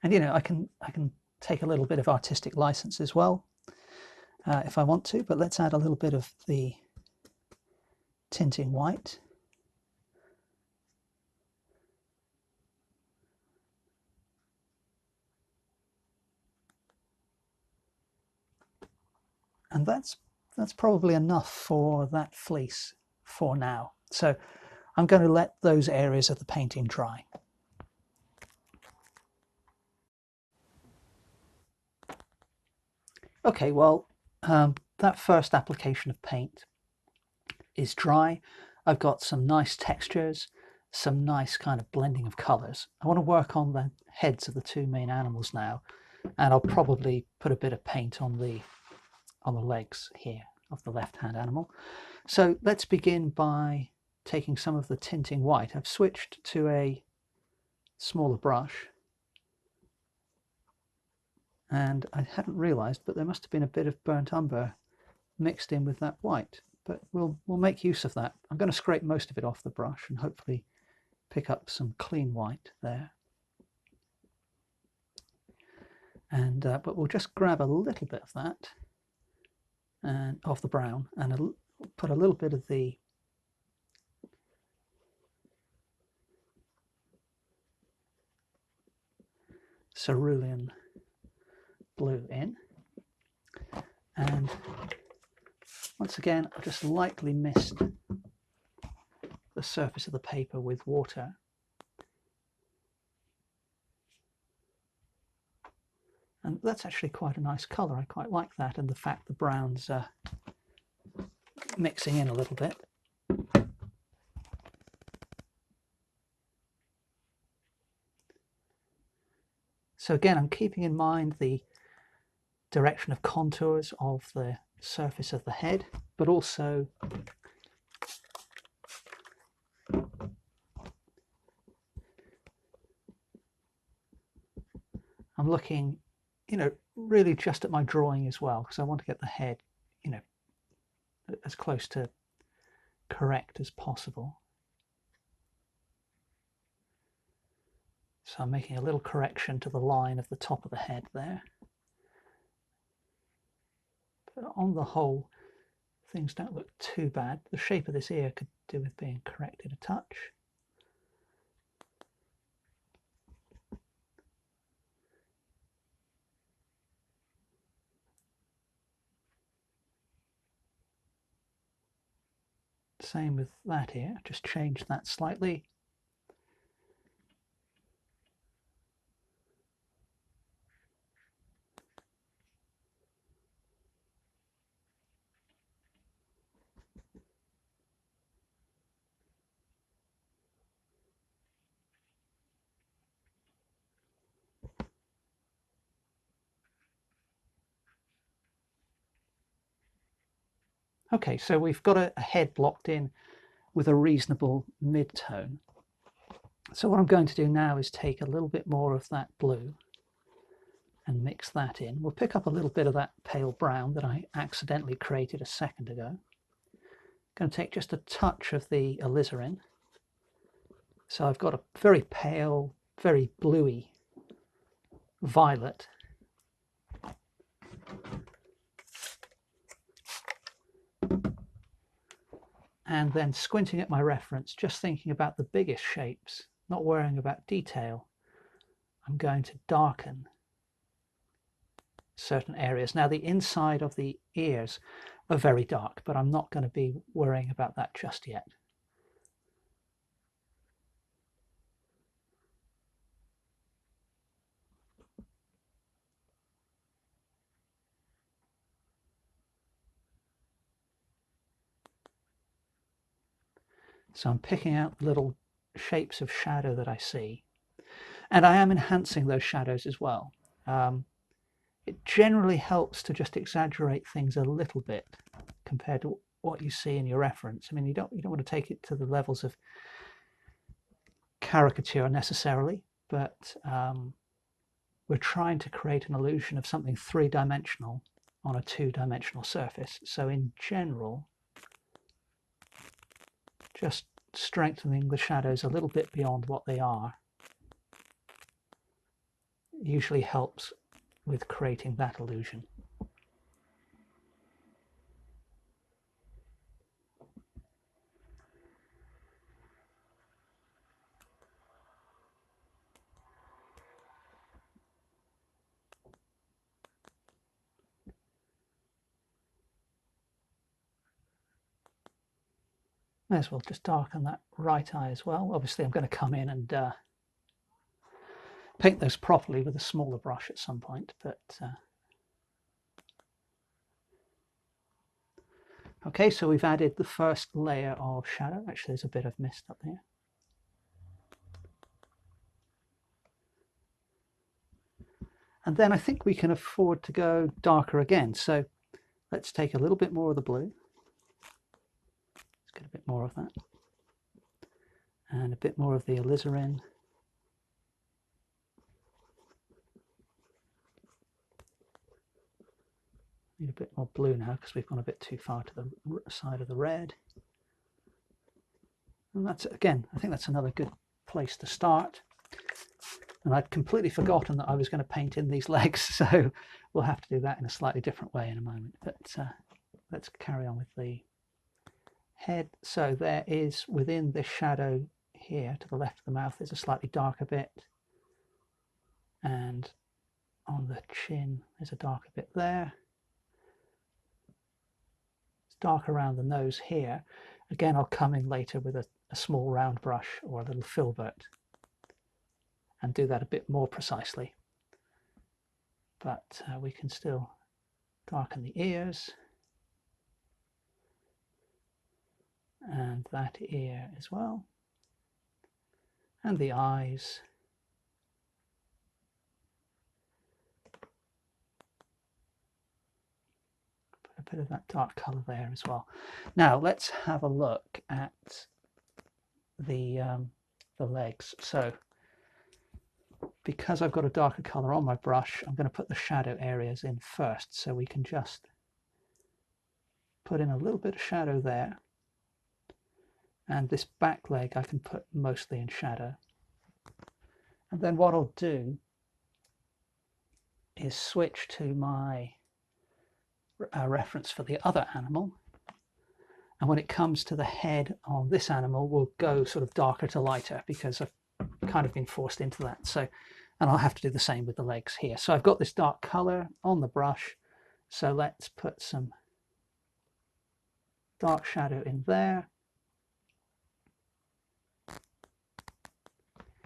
And you know, I can take a little bit of artistic license as well if I want to, but let's add a little bit of the tinting white. And that's probably enough for that fleece for now. So I'm going to let those areas of the painting dry. Okay, well, that first application of paint is dry. I've got some nice textures, some nice kind of blending of colours. I want to work on the heads of the two main animals now, and I'll probably put a bit of paint on the legs here of the left-hand animal. So let's begin by taking some of the tinting white. I've switched to a smaller brush, and I hadn't realized, but there must have been a bit of burnt umber mixed in with that white, but we'll make use of that. I'm going to scrape most of it off the brush and hopefully pick up some clean white there. And but we'll just grab a little bit of that and off the brown, and put a little bit of the cerulean blue in, and once again I've just lightly mist the surface of the paper with water. And that's actually quite a nice colour. I quite like that, and the fact the brown's mixing in a little bit. So again, I'm keeping in mind the direction of contours of the surface of the head, but also I'm looking, you know, really just at my drawing as well, because I want to get the head, you know, as close to correct as possible. So I'm making a little correction to the line of the top of the head there. But on the whole, things don't look too bad. The shape of this ear could do with being corrected a touch. Same with that ear, just change that slightly. Okay, so we've got a head locked in with a reasonable mid-tone. So what I'm going to do now is take a little bit more of that blue and mix that in. We'll pick up a little bit of that pale brown that I accidentally created a second ago. I'm going to take just a touch of the alizarin. So I've got a very pale, very bluey violet. And then squinting at my reference, just thinking about the biggest shapes, not worrying about detail, I'm going to darken certain areas. Now the inside of the ears are very dark, but I'm not going to be worrying about that just yet. So I'm picking out little shapes of shadow that I see, and I am enhancing those shadows as well. It generally helps to just exaggerate things a little bit compared to what you see in your reference. I mean, you don't want to take it to the levels of caricature necessarily, but we're trying to create an illusion of something three-dimensional on a two-dimensional surface. So in general, just strengthening the shadows a little bit beyond what they are usually helps with creating that illusion. May as well just darken that right eye as well. Obviously I'm going to come in and paint those properly with a smaller brush at some point, but okay, so we've added the first layer of shadow. Actually, there's a bit of mist up there. And then I think we can afford to go darker again. So let's take a little bit more of the blue. Let's get a bit more of that. And a bit more of the alizarin. Need a bit more blue now because we've gone a bit too far to the side of the red. And that's, again, I think that's another good place to start. And I'd completely forgotten that I was going to paint in these legs, so we'll have to do that in a slightly different way in a moment. But let's carry on with the head. So there is, within this shadow here to the left of the mouth, there's a slightly darker bit. And on the chin, there's a darker bit there. It's dark around the nose here. Again, I'll come in later with a small round brush or a little filbert and do that a bit more precisely. But we can still darken the ears and that ear as well, and the eyes. Put a bit of that dark colour there as well. Now let's have a look at the legs. So because I've got a darker colour on my brush, I'm going to put the shadow areas in first, so we can just put in a little bit of shadow there. And this back leg I can put mostly in shadow. And then what I'll do is switch to my reference for the other animal. And when it comes to the head on this animal, we'll go sort of darker to lighter because I've kind of been forced into that. So, and I'll have to do the same with the legs here. So I've got this dark color on the brush. So let's put some dark shadow in there.